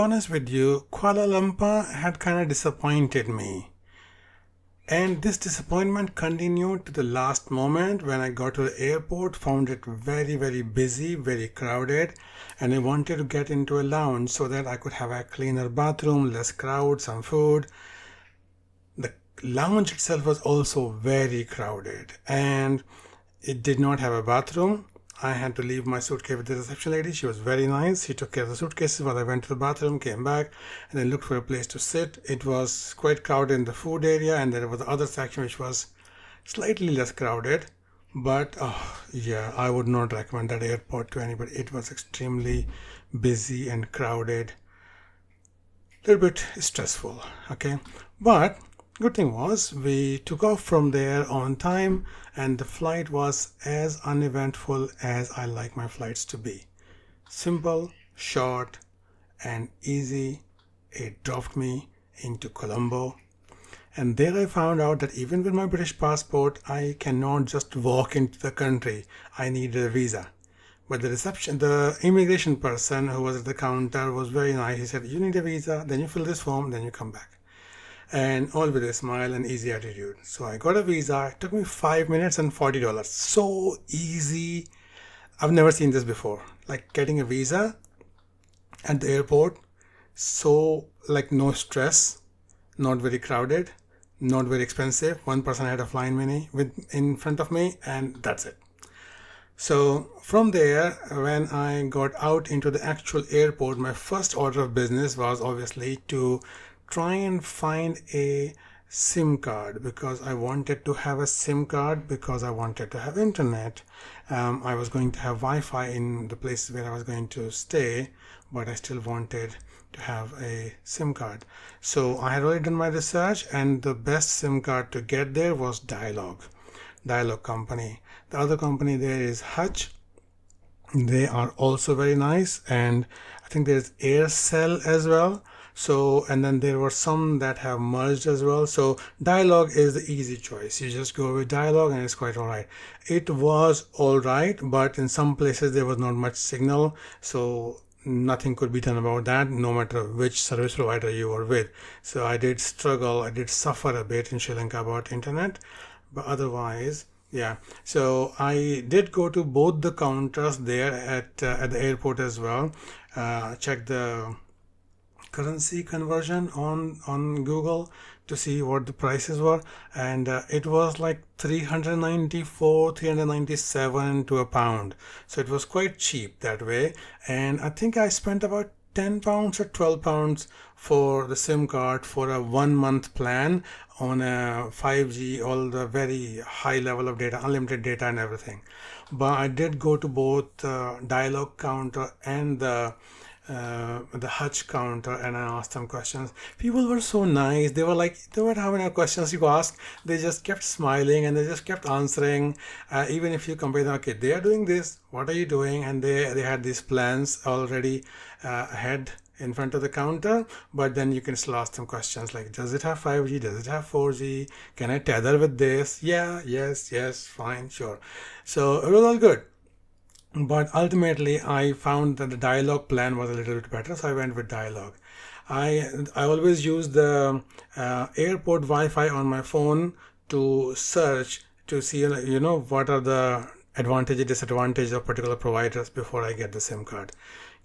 honest with you, Kuala Lumpur had kind of disappointed me. And this disappointment continued to the last moment when I got to the airport, found it very, very busy, very crowded, and I wanted to get into a lounge so that I could have a cleaner bathroom, less crowd, some food. The lounge itself was also very crowded and it did not have a bathroom. I had to leave my suitcase with the reception lady. She was very nice. She took care of the suitcases while I went to the bathroom, came back, and then looked for a place to sit. It was quite crowded in the food area, and there was the other section which was slightly less crowded. But yeah, I would not recommend that airport to anybody. It was extremely busy and crowded. A little bit stressful, okay? But good thing was we took off from there on time and the flight was as uneventful as I like my flights to be. Simple, short and easy. It dropped me into Colombo, and there I found out that even with my British passport I cannot just walk into the country. I needed a visa. But the immigration person who was at the counter was very nice. He said, you need a visa, then you fill this form, then you come back. And all with a smile and easy attitude. So I got a visa. It took me 5 minutes and $40. So easy. I've never seen this before. Like getting a visa at the airport. So like no stress, not very crowded, not very expensive. One person had a flying mini in front of me and that's it. So from there, when I got out into the actual airport, my first order of business was obviously to try and find a SIM card because I wanted to have a SIM card because I wanted to have internet. I was going to have Wi-Fi in the places where I was going to stay, but I still wanted to have a SIM card. So I had already done my research and the best SIM card to get there was Dialog company. The other company there is Hutch. They are also very nice, and I think there's Aircell as well. So, and then there were some that have merged as well. So Dialog is the easy choice. You just go with Dialog and it's quite all right. It was all right, but in some places there was not much signal. So nothing could be done about that, no matter which service provider you were with. So I did struggle, I did suffer a bit in Sri Lanka about internet, but otherwise, yeah. So I did go to both the counters there at the airport as well. Check the currency conversion on Google to see what the prices were, and it was like 394 397 to a pound, so it was quite cheap that way. And I think I spent about 10 pounds or 12 pounds for the SIM card for a 1 month plan on a 5G, all the very high level of data, unlimited data and everything. But I did go to both Dialog counter and the Hutch counter, and I asked them questions. People were so nice. They were having a questions you ask. They just kept smiling and they just kept answering. Even if you compare them, okay, they are doing this. What are you doing? And they had these plans already ahead in front of the counter. But then you can still ask them questions like, does it have 5G? Does it have 4G? Can I tether with this? Yeah, yes, fine, sure. So it was all good. But ultimately, I found that the Dialog plan was a little bit better, so I went with Dialog. I always use the airport Wi-Fi on my phone to search to see what are the advantages, disadvantages of particular providers before I get the SIM card.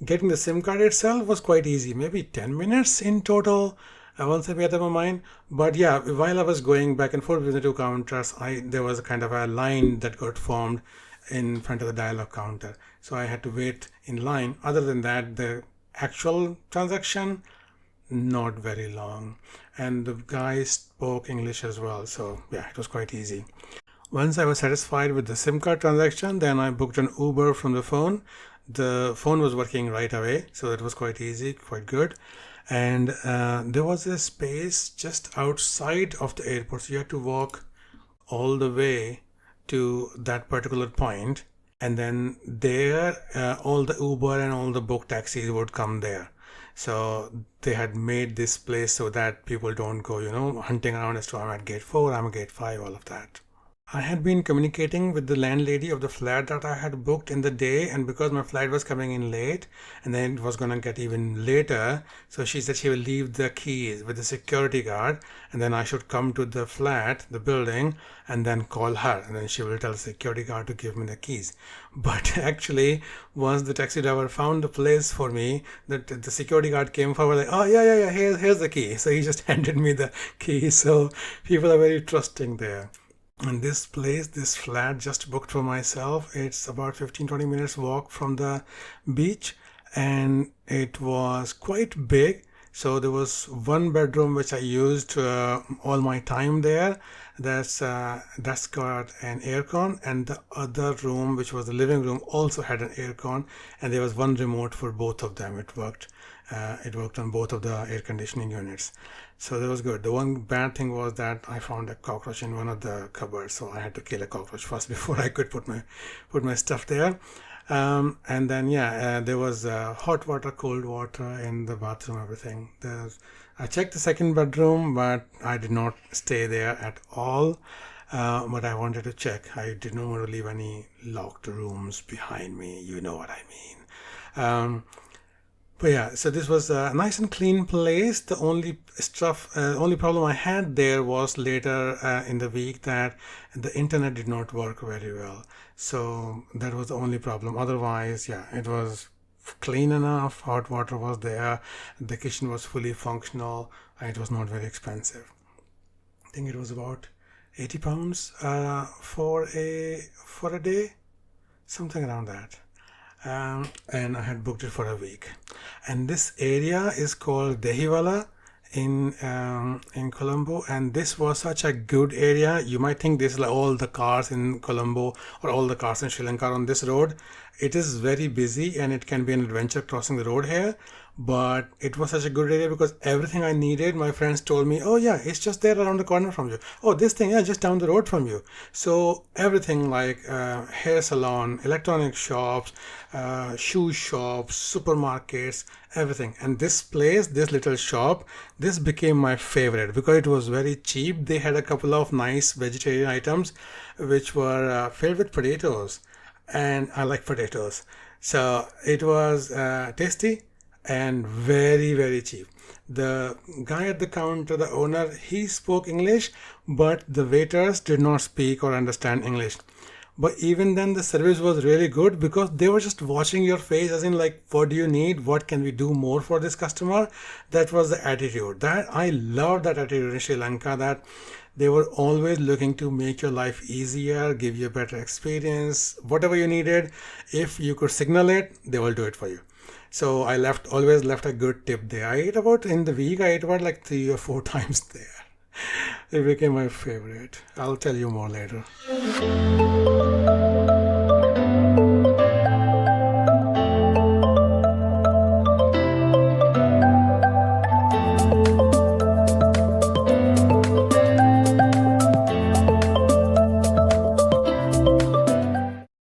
Getting the SIM card itself was quite easy, maybe 10 minutes in total. Once I made up my mind. But yeah, while I was going back and forth between the two counters, there was a kind of a line that got formed in front of the Dialog counter, so I had to wait in line. Other than that, the actual transaction not very long, and the guy spoke English as well, so yeah, it was quite easy. Once I was satisfied with the SIM card transaction, then I booked an Uber from the phone. The phone was working right away, so that was quite easy, quite good. And there was a space just outside of the airport, so you had to walk all the way to that particular point, and then there all the Uber and all the book taxis would come there. So they had made this place so that people don't go hunting around as to I'm at gate 4, I'm at gate 5, all of that. I had been communicating with the landlady of the flat that I had booked in the day, and because my flight was coming in late and then it was going to get even later, so she said she will leave the keys with the security guard, and then I should come to the flat, the building, and then call her, and then she will tell the security guard to give me the keys. But actually, once the taxi driver found the place for me, the security guard came forward like, oh yeah, here's the key. So he just handed me the key. So people are very trusting there. And this place, this flat just booked for myself, it's about 15-20 minutes walk from the beach, and it was quite big. So there was one bedroom which I used all my time there. That's got an aircon, and the other room, which was the living room, also had an aircon, and there was one remote for both of them. It worked. It worked on both of the air conditioning units. So that was good. The one bad thing was that I found a cockroach in one of the cupboards, so I had to kill a cockroach first before I could put my stuff there. And then yeah, there was hot water, cold water in the bathroom, everything. I checked the second bedroom, but I did not stay there at all. But I wanted to check. I did not want to leave any locked rooms behind me. You know what I mean. But yeah, so this was a nice and clean place. The only problem I had there was later in the week that the internet did not work very well. So that was the only problem. Otherwise, yeah, it was clean enough. Hot water was there. The kitchen was fully functional. And it was not very expensive. I think it was about £80 for a day, something around that. And I had booked it for a week. And this area is called Dehiwala in Colombo, and this was such a good area. You might think this is like all the cars in Colombo or all the cars in Sri Lanka on this road. It is very busy and it can be an adventure crossing the road here, but it was such a good area because everything I needed, my friends told me, oh yeah, it's just there around the corner from you. Oh, this thing, yeah, just down the road from you. So everything like hair salon, electronic shops, shoe shops, supermarkets, everything. And this place, this little shop, this became my favorite because it was very cheap. They had a couple of nice vegetarian items which were filled with potatoes, and I like potatoes. So it was tasty and very, very cheap. The guy at the counter, the owner, he spoke English, but the waiters did not speak or understand English. But even then, the service was really good because they were just watching your face, as in like, what do you need? What can we do more for this customer? That was the attitude. That I loved that attitude in Sri Lanka, that they were always looking to make your life easier, give you a better experience, whatever you needed. If you could signal it, they will do it for you. So I always left a good tip there. In the week, I ate about like 3 or 4 times there. It became my favorite. I'll tell you more later.